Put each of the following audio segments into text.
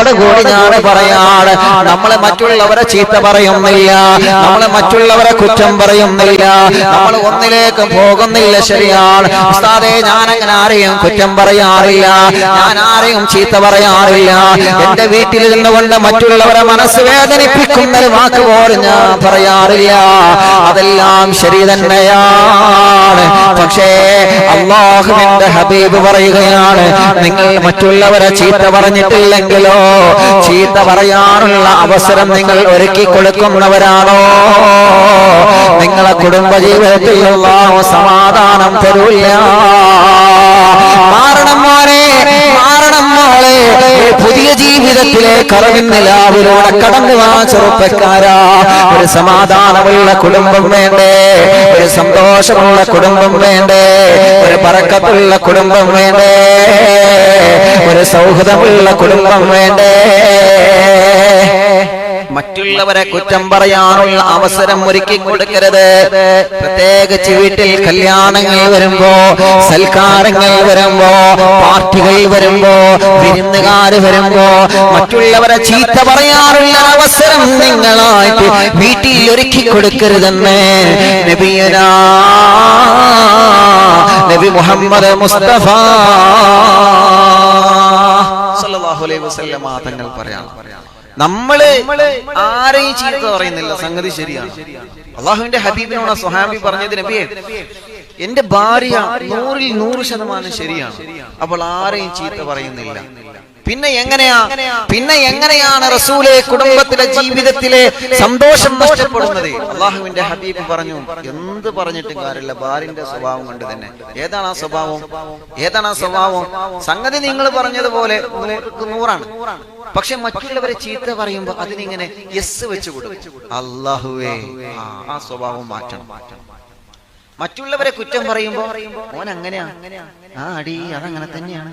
വേദനയോടുകൂടി ഞാൻ പറയാണ്, നമ്മളെ മറ്റുള്ളവരെ ചീത്ത പറയുന്നില്ല, നമ്മളെ മറ്റുള്ളവരെ കുറ്റം പറയുന്നില്ല, നമ്മൾ ഒന്നിലേക്ക് പോകുന്നില്ല. ശരിയാണ് ഉസ്താദേ, ഞാൻ അങ്ങനെ ആരെയും കുറ്റം പറയാറില്ല, ഞാൻ ആരെയും ചീത്ത പറയാറില്ല. എന്റെ വീട്ടിൽ നിന്നുകൊണ്ട് മറ്റുള്ളവരെ മനസ്സ് വേദനിപ്പിക്കുന്ന ഒരു വാക്ക് പോലും ഞാൻ പറയാറില്ല. അതെല്ലാം ശരി തന്നെയാണ്. പക്ഷേ അല്ലാഹുവിന്റെ ഹബീബ് പറയുകയാണ്, നിങ്ങൾ മറ്റുള്ളവരെ ചീത്ത പറഞ്ഞിട്ടില്ലെങ്കിലോ, ചീത്ത പറയാനുള്ള അവസരം നിങ്ങൾ ഒരുക്കി കൊടുക്കുന്നവരാണോ, നിങ്ങളെ കുടുംബജീവിതത്തിൽ അല്ലാഹു സമാധാനം തരൂല്ല. മാറണം മോനെ, മാറണം മോളെ, പുതിയ ജീവിതത്തിലേക്ക് അറിവിന്നിലാവിലൂടെ കടന്നു വാ ചെറുപ്പക്കാരാ. ഒരു സമാധാനമുള്ള കുടുംബം വേണ്ടേ, ഒരു സന്തോഷമുള്ള കുടുംബം വേണ്ടേ, ഒരു ബറക്കത്തുള്ള കുടുംബം വേണ്ടേ, ഒരു സൗഹൃദമുള്ള കുടുംബം വേണ്ടേ. മറ്റുള്ളവരെ കുറ്റം പറയാനുള്ള അവസരം ഒരുക്കി കൊടുക്കരുത്. പ്രത്യേകിച്ച് വീട്ടിൽ കല്യാണങ്ങൾ വരുമ്പോ, സൽക്കാരങ്ങൾ വരുമ്പോ, പാർട്ടികൾ വരുമ്പോ, വിരുന്നുകാര് വരുമ്പോ മറ്റുള്ളവരെ ചീത്ത പറയാനുള്ള അവസരം നിങ്ങളായിട്ട് വീട്ടിൽ ഒരുക്കി കൊടുക്കരുതെന്ന് നബിയനാ നബി മുഹമ്മദ് മുസ്തഫ സല്ലല്ലാഹു അലൈഹി വസല്ലം തങ്ങൾ പറയാം. നമ്മള് ആരെയും ചീത്ത പറയുന്നില്ല, സംഗതി ശരിയാണ്. അള്ളാഹുവിന്റെ ഹബീബിനോട് സ്വഹാബി പറഞ്ഞത്, നബിയെ എന്റെ ഭാര്യ 100ൽ 100% ശരിയാണ്, അപ്പോൾ ആരെയും ചീത്ത പറയുന്നില്ല. പിന്നെ എങ്ങനെയാണ് റസൂലെ കുടുംബത്തിലെ ജീവിതത്തിലെ സന്തോഷം നഷ്ടപ്പെടുന്നത്? അള്ളാഹുവിന്റെ ഹബീബ് പറഞ്ഞു, എന്ത് പറഞ്ഞിട്ടും കാര്യമില്ല, ഭാര്യന്റെ സ്വഭാവം കൊണ്ട് തന്നെ. ഏതാണ് ആ സ്വഭാവം? സംഗതി നിങ്ങൾ പറഞ്ഞതുപോലെ 100ാണ്. പക്ഷെ മറ്റുള്ളവരെ ചീത്ത പറയുമ്പോ അതിനിങ്ങനെ യെസ് വെച്ച് കൊടുക്കും. അല്ലാഹുവേ, ആ സ്വഭാവം മാറ്റണം. മറ്റുള്ളവരെ കുറ്റം പറയുമ്പോ ഓൻ അങ്ങനെയാ, ആ അടി അതങ്ങനെ തന്നെയാണ്,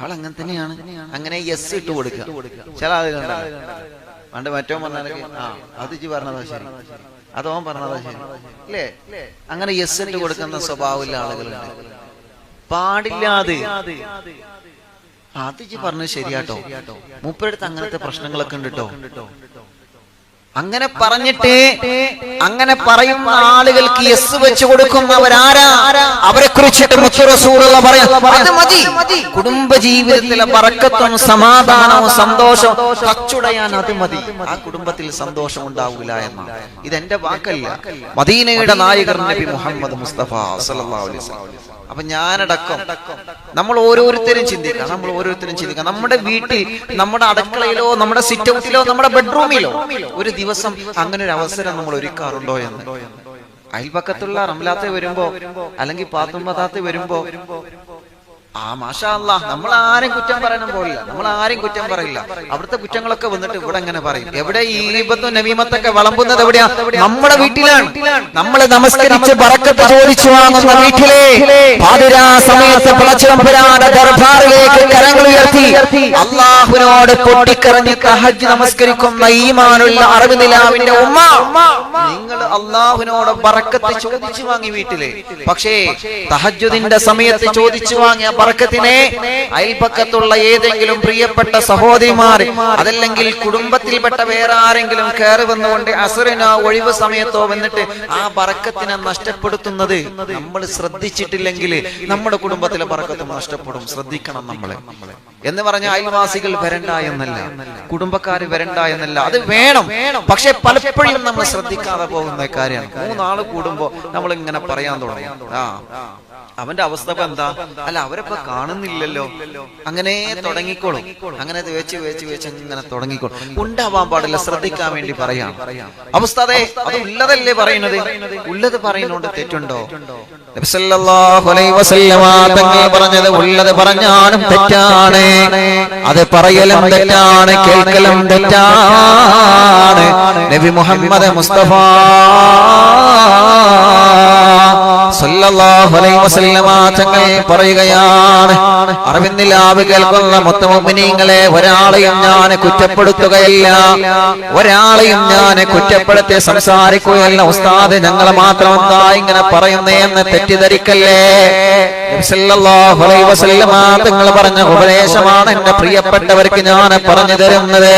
അവൾ അങ്ങനെ തന്നെയാണ്, അങ്ങനെ യെസ് ഇട്ട് കൊടുക്കുക. ചില ആളുകളുണ്ട് പണ്ട് മറ്റോ പറഞ്ഞാലൊക്കെ അത് ഇജ്ജ് പറഞ്ഞതാ ശരി, അതോ പറഞ്ഞതാ ശരി അല്ലേ, അങ്ങനെ യെസ് ഇട്ട് കൊടുക്കുന്ന സ്വഭാവമുള്ള ആളുകളുണ്ട്. പാടില്ലാതെ അത് ഇജ്ജ് പറഞ്ഞത് ശരിയാട്ടോ, മൂപ്പരടുത്ത് അങ്ങനത്തെ പ്രശ്നങ്ങളൊക്കെ ഉണ്ട് കേട്ടോ. അങ്ങനെ പറഞ്ഞിട്ട് അങ്ങനെ പറയുന്ന ആളുകൾക്ക് യെസ് വെച്ച് കൊടുക്കുന്നവരാരാ? അവരെ കുറിച്ചിട്ട് മുത്ത് റസൂലുള്ള പറയാം, അത് മതി. കുടുംബജീവിതത്തിലെ ബറക്കത്തും സമാധാനവും സന്തോഷവും തച്ചുടയാൻ അത് മതി. ആ കുടുംബത്തിൽ സന്തോഷം ഉണ്ടാവില്ല എന്നാണ്. ഇതെന്റെ വാക്കല്ല, മദീനയുടെ നായകർ നബി മുഹമ്മദ് മുസ്തഫ സല്ലല്ലാഹു അലൈഹി വസല്ലം. അപ്പൊ ഞാനടക്കം നമ്മൾ ഓരോരുത്തരും ചിന്തിക്കാം, നമ്മുടെ വീട്ടിൽ, നമ്മുടെ അടുക്കളയിലോ, നമ്മുടെ സിറ്റ് ഔട്ടിലോ, നമ്മുടെ ബെഡ്റൂമിലോ ഒരു ദിവസം അങ്ങനെ ഒരു അവസരം നമ്മൾ ഒരുക്കാറുണ്ടോ എന്ന്. അയൽപക്കത്തുള്ള റംലാത്തെ വരുമ്പോ അല്ലെങ്കിൽ പാത്തുമ്പതാത്തെ വരുമ്പോ മാഷാ അല്ലാഹ്, നമ്മൾ ആരും കുറ്റം പറയാനും പോലില്ല, നമ്മൾ ആരും കുറ്റം പറയില്ല. അവിടുത്തെ കുറ്റങ്ങളൊക്കെ വന്നിട്ട് ഇവിടെ എങ്ങനെ പറയും? എവിടെ ഈ ഈബത്തും നമീമത്തൊക്കെ വിളമ്പുന്നത് എവിടെയാ? നമ്മുടെ വീട്ടിലാണ്. നമ്മളെ നമസ്കരിച്ച് ബറക്കത്ത് ചോദിച്ചു വാങ്ങുന്ന വീട്ടിലെ പാതിരാ സമയത്ത് പടച്ചതമ്പുരാന്റെ ദർബാറിലേക്ക് കരങ്ങൾ ഉയർത്തി അല്ലാഹുവിനോട് പൊട്ടിക്കരഞ്ഞ് തഹജ്ജുദ് നമസ്കരിക്കുന്ന ഈമാനുള്ള അറിവ് നിലാവിന്റെ ഉമ്മ, നിങ്ങൾ അല്ലാഹുവിനോട് ബറക്കത്ത് ചോദിച്ചു വാങ്ങി വീട്ടിലെ. പക്ഷേ തഹജ്ജുദിന്റെ സമയത്ത് ചോദിച്ചു വാങ്ങിയ ബറക്കത്തിനെ അയൽപക്കത്തുള്ള ഏതെങ്കിലും പ്രിയപ്പെട്ട സഹോദരിമാർ, അതല്ലെങ്കിൽ കുടുംബത്തിൽപ്പെട്ട വേറെ ആരെങ്കിലും കയറി വന്നുകൊണ്ട് അസറിനോ ഒഴിവ് സമയത്തോ വന്നിട്ട് ആ ബറക്കത്തിനെ നഷ്ടപ്പെടുത്തുന്നത് നമ്മൾ ശ്രദ്ധിച്ചിട്ടില്ലെങ്കിൽ നമ്മുടെ കുടുംബത്തിലെ ബറക്കത്തും നഷ്ടപ്പെടും. ശ്രദ്ധിക്കണം നമ്മളെ എന്ന് പറഞ്ഞ അയൽവാസികൾ വരണ്ട എന്നല്ല, കുടുംബക്കാര് വരണ്ട എന്നല്ല, അത് വേണം. പക്ഷെ പലപ്പോഴും നമ്മൾ ശ്രദ്ധിക്കാതെ പോകുന്ന കാര്യമാണ്. 3 ആള് കൂടുമ്പോ നമ്മൾ ഇങ്ങനെ പറയാൻ തുടങ്ങി, അവന്റെ അവസ്ഥ എന്താ, അല്ല അവരൊക്കെ കാണുന്നില്ലല്ലോ, അങ്ങനെ തുടങ്ങിക്കോളും. അങ്ങനെ വേച്ച് ഇങ്ങനെ തുടങ്ങിക്കോളും. ഉണ്ടാവാൻ പാടില്ല, ശ്രദ്ധിക്കാൻ വേണ്ടി പറയാം. അവസ്ഥ അത് ഉള്ളതല്ലേ പറയുന്നത്, ഉള്ളത് പറയുന്നോണ്ട് തെറ്റുണ്ടോ? നബി സല്ലല്ലാഹു അലൈഹി വസല്ലമ തങ്ങൾ പറഞ്ഞത് ഉള്ളത് പറഞ്ഞാലും തെറ്റാണ്, അത് പറയലും തെറ്റാണ്, കേൾക്കലും തെറ്റാണ്. നബി മുഹമ്മദ് മുസ്തഫ സല്ലല്ലാഹു അലൈഹി വസല്ലമ തങ്ങൾ പറയുകയാണ്, അറിവിന്നിലാവ് കേൾക്കുന്ന മൊത്തം മുഅ്മിനീങ്ങളെ, ഒരാളെയും ഞാൻ കുറ്റപ്പെടുത്തുകയില്ല, ഒരാളെയും ഞാൻ കുറ്റപ്പെടുത്തി സംസാരിക്കുകയല്ല. ഉസ്താദ് ഞങ്ങളെ മാത്രം എന്താ ഇങ്ങനെ പറയുന്നേ എന്ന് തെറ്റിദ്ധരിക്കല്ലേ. നബി സല്ലല്ലാഹു അലൈഹി വസല്ലമ തങ്ങൾ പറഞ്ഞ ഉപദേശമാണ് എന്റെ പ്രിയപ്പെട്ടവർക്ക് ഞാൻ പറഞ്ഞു തരുന്നത്.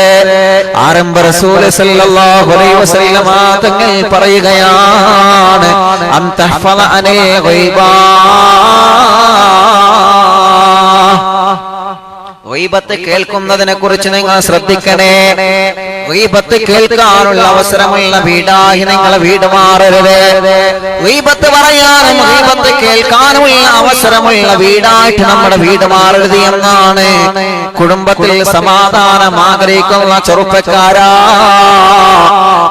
ആരംഭ റസൂൽ സല്ലല്ലാഹു അലൈഹി വസല്ലമ തങ്ങൾ പറയുകയാണ്, അൻതഹ്ഫള അനിൽ ഗൈബാ, ഗൈബത്ത് കേൾക്കുന്നതിനെ കുറിച്ച് നിങ്ങൾ ശ്രദ്ധിക്കണേ. ഗൈബത്ത് കേൾക്കാനുള്ള അവസരമുള്ള വീടായി നിങ്ങൾ വീട് മാറരുത്. ഗൈബത്ത് പറയാനും ഗൈബത്ത് കേൾക്കാനുമുള്ള അവസരമുള്ള വീടായിട്ട് നമ്മുടെ വീട് മാറരുത് എന്നാണ് കുടുംബത്തിൽ സമാധാനം ആഗ്രഹിക്കുന്ന ചെറുപ്പക്കാരാ,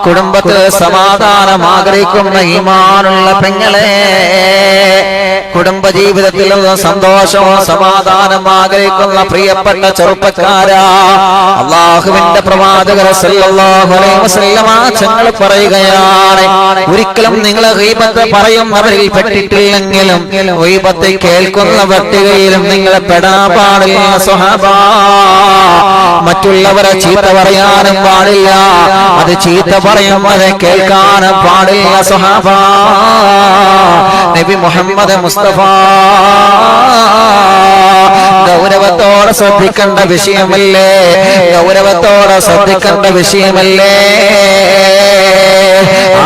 കുടുംബത്തിൽ സമാധാനം ആഗ്രഹിക്കുന്ന ഈമാനുള്ള പെങ്ങളെ, കുടുംബജീവിതത്തിലുള്ള സന്തോഷവും സമാധാനം ആഗ്രഹിക്കുന്ന പ്രിയപ്പെട്ട ചെറുപ്പക്കാരാ, അല്ലാഹുവിന്റെ പ്രവാചകർ സല്ലല്ലാഹു അലൈഹി വസല്ലമ തങ്ങൾ പറയുകയാണ്, ഒരിക്കലും നിങ്ങൾ ഗീബത്ത് പറയുന്നവരിൽ പെട്ടിട്ടില്ലെങ്കിലും ഗീബത്ത് കേൾക്കുന്ന വ്യക്തികളിലും നിങ്ങൾ പെടാൻ പാടില്ല സ്വഹാബാ. മറ്റുള്ളവരെ ചീത്ത പറയാനും പാടില്ല, അത് ചീത്ത പറയുന്നത് കേൾക്കാനും പാടില്ല സ്വഹാബാ. നബി മുഹമ്മദ് മുസ്തഫ ഗൗരവത്തോടെ ശ്രദ്ധിക്കേണ്ട വിഷയമല്ലേ, ഗൗരവത്തോടെ ശ്രദ്ധിക്കേണ്ട വിഷയമല്ലേ.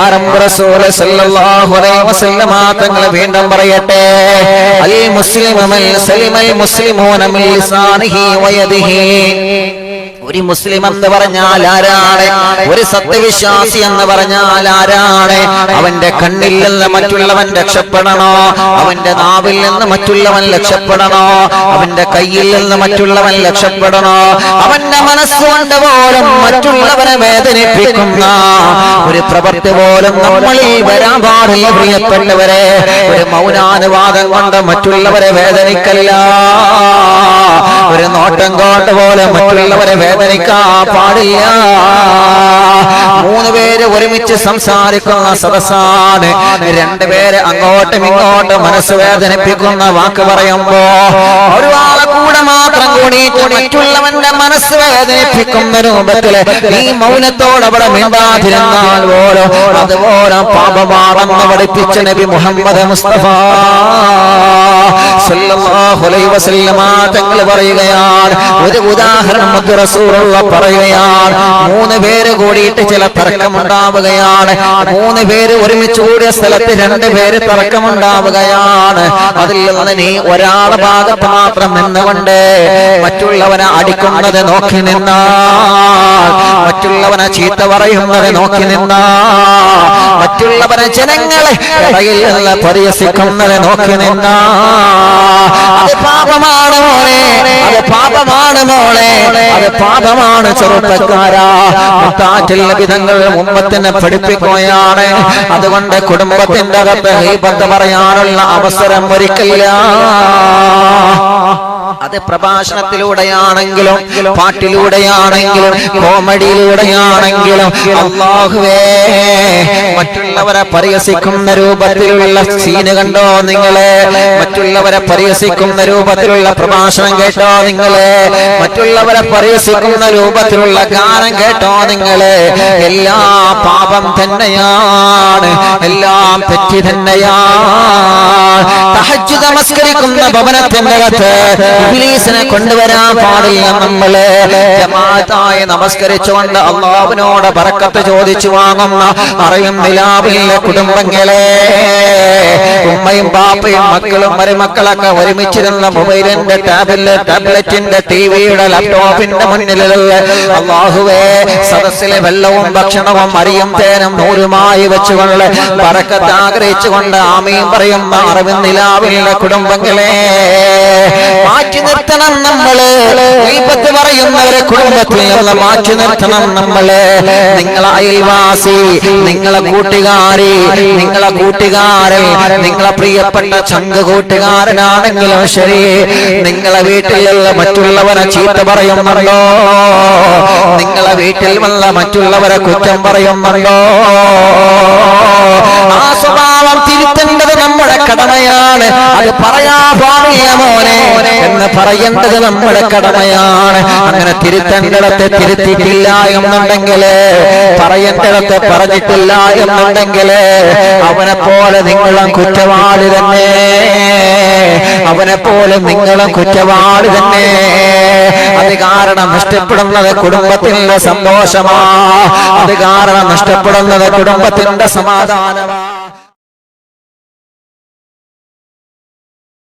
ആരംഭ റസൂൽ സല്ലല്ലാഹു അലൈഹി വസല്ലമ തങ്ങൾ വീണ്ടും പറയട്ടെ, അൽ മുസ്ലിമു മൻ സലിമൽ മുസ്ലിമൂന മിൻ ലിസാനിഹി വയദിഹി. ഒരു മുസ്ലിം എന്ന് പറഞ്ഞാൽ ആരാണ്? ഒരു സത്യവിശ്വാസി എന്ന് പറഞ്ഞാൽ ആരാണ്? അവന്റെ കണ്ണിൽ നിന്ന് മറ്റുള്ളവൻ രക്ഷപ്പെടണോ, അവന്റെ നാവിൽ നിന്ന് മറ്റുള്ളവൻ രക്ഷപ്പെടണോ, അവന്റെ കയ്യിൽ നിന്ന് മറ്റുള്ളവൻ രക്ഷപ്പെടണോ, അവന്റെ മനസ്സുകൊണ്ട് പോലും മറ്റുള്ളവരെ വേദനിപ്പിക്കുന്ന ഒരു പ്രവൃത്തി പോലും നമ്മളിൽ വരാൻ പാടില്ല പ്രിയപ്പെട്ടവരെ. ഒരു മൗനാനുവാദം കൊണ്ട് മറ്റുള്ളവരെ വേദനിക്കല്ല, ഒരു നോട്ടം കൊണ്ട് പോലെ മറ്റുള്ളവരെ വേദനിക്കാൻ പാടില്ല. മൂന്ന് പേര് ഒരുമിച്ച് സംസാരിക്കുന്ന സദസ്സാണ്, രണ്ടുപേര് അങ്ങോട്ടും ഇങ്ങോട്ടും മനസ്സ് വേദനിപ്പിക്കുന്ന വാക്ക് പറയുമ്പോ ഒരാളെ കൂടെ മാത്രം കൂടിയിട്ട് മറ്റുള്ളവന്റെ മനസ്സ് വേദനിപ്പിക്കുന്ന രൂപത്തില് ഈ മൗനത്തോട് അവിടെ മിണ്ടാതിരുന്നാൽ പോലും അതുപോലെ പാപമാണെന്ന് പഠിപ്പിച്ച നബി മുഹമ്മദ് മുസ്തഫ സല്ലല്ലാഹു അലൈഹി വസല്ലമ തങ്ങൾ പറയുകയാണ്, ഒരു ഉദാഹരണം റസൂലുള്ള പറയുകയാണ്, മൂന്ന് പേര് കൂടിയിട്ട് ചില തർക്കമുണ്ടാവുകയാണ്, മൂന്ന് പേര് ഒരുമിച്ച് കൂടിയ സ്ഥലത്ത് രണ്ടുപേര് തർക്കമുണ്ടാവുകയാണ്. അതിൽ നിന്ന് നീ ഒരാളുടെ ഭാഗത്ത് മാത്രം നിന്നുകൊണ്ട് മറ്റുള്ളവനെ അടിക്കുന്നത് നോക്കി നിന്നാൽ, മറ്റുള്ളവനെ ചീത്ത പറയുന്നത് നോക്കി നിന്നാൽ, മറ്റുള്ളവനെ ജനങ്ങളെ ഇടയിൽ നിന്ന് പരിഹസിക്കുന്നത് നോക്കി നിന്നാൽ അത് പാപമാണ് മോനെ, അത് പാപമാണ് മോളെ, അത് പാപമാണ് ചെറുപ്പക്കാരാ. മുത്താറ്റിൽ വിധങ്ങൾ ഉമ്മത്തിനെ പഠിപ്പിക്കുകയാണ്. അതുകൊണ്ട് കുടുംബത്തിന്റെ അകത്ത് ഗീബത്ത് പറയാനുള്ള അവസരം ഒരിക്കലില്ല. അത് പ്രഭാഷണത്തിലൂടെയാണെങ്കിലും പാട്ടിലൂടെയാണെങ്കിലും കോമഡിയിലൂടെയാണെങ്കിലും അല്ലാഹുവേ മറ്റുള്ളവരെ പരിഹസിക്കുന്ന രൂപത്തിലുള്ള സീന് കണ്ടോ നിങ്ങളെ, മറ്റുള്ളവരെ പരിഹസിക്കുന്ന രൂപത്തിലുള്ള പ്രഭാഷണം കേട്ടോ നിങ്ങളെ, മറ്റുള്ളവരെ പരിഹസിക്കുന്ന രൂപത്തിലുള്ള ഗാനം കേട്ടോ നിങ്ങളെ, എല്ലാം പാപം തന്നെയാണ്, എല്ലാം തെറ്റി തന്നെയാണ്. തഹജ്ജുദ് നമസ്കരിക്കുന്ന ഭവനത്തിന്റെ അകത്ത് ഇബ്ലീസിനെ കൊണ്ടുവരാൻ പാടില്ല. നമ്മള് ജമാഅത്തായി നമസ്കരിച്ചുകൊണ്ട് അല്ലാഹുവിനോട് ബറക്കത്ത് ചോദിച്ചു വാങ്ങുന്ന അറിയും നിലാവിലെ കുടുംബങ്ങളെ, ഉമ്മയും ബാപ്പയും മക്കളും മരുമക്കളൊക്കെ ഒരുമിച്ചിരുന്ന മൊബൈലിന്റെ ടാബ്ലറ്റിന്റെ ടിവിയുടെ ലാപ്ടോപ്പിന്റെ മുന്നിലുള്ള അല്ലാഹുവേ സദസ്സിലെ വെള്ളവും ഭക്ഷണവും അരിയും തേനും നൂറുമായി വെച്ചുകൊണ്ട് ബറക്കത്ത് ആഗ്രഹിച്ചുകൊണ്ട് ആമീൻ പറയുന്ന അറിവിൻ നിലാവിലെ കുടുംബങ്ങളെ മാറ്റി നിർത്തണം. നമ്മള് ഗീബത്ത് പറയുന്നവരെ കുടുംബത്തിൽ നിന്ന് മാറ്റി നിർത്തണം. നമ്മള് നിങ്ങളെ അയൽവാസി, നിങ്ങളെ കൂട്ടുകാരി, നിങ്ങളെ കൂട്ടുകാരൻ, നിങ്ങളെ പ്രിയപ്പെട്ട ചങ്ക് കൂട്ടുകാരനാണെങ്കിലും ശരി, നിങ്ങളെ വീട്ടിലുള്ള മറ്റുള്ളവരെ ചീത്ത പറയുന്നുണ്ടോ, നിങ്ങളെ വീട്ടിൽ വന്ന മറ്റുള്ളവരെ കുറ്റം പറയുന്നുണ്ടോ, ആ സ്വഭാവം തിരുത്തേണ്ടത് നമ്മൾ നമ്മുടെ കടമയാണ്. അത് പറയാ പാടില്ല മോനെ എന്ന് പറയേണ്ടത് നമ്മുടെ കടമയാണ്. അങ്ങനെ തിരുത്തേണ്ടിടത്തെ തിരുത്തിയിട്ടില്ല എന്നുണ്ടെങ്കിൽ, പറയേണ്ടിടത്തെ പറഞ്ഞിട്ടില്ല എന്നുണ്ടെങ്കിൽ അവനെ പോലെ നിങ്ങളും കുറ്റവാളി തന്നെ, അവനെ പോലെ നിങ്ങളും കുറ്റവാളി തന്നെ. അത് കാരണം നഷ്ടപ്പെടുന്നത് കുടുംബത്തിന്റെ സന്തോഷമാ, അത് കാരണം നഷ്ടപ്പെടുന്നത് കുടുംബത്തിന്റെ സമാധാനമാ.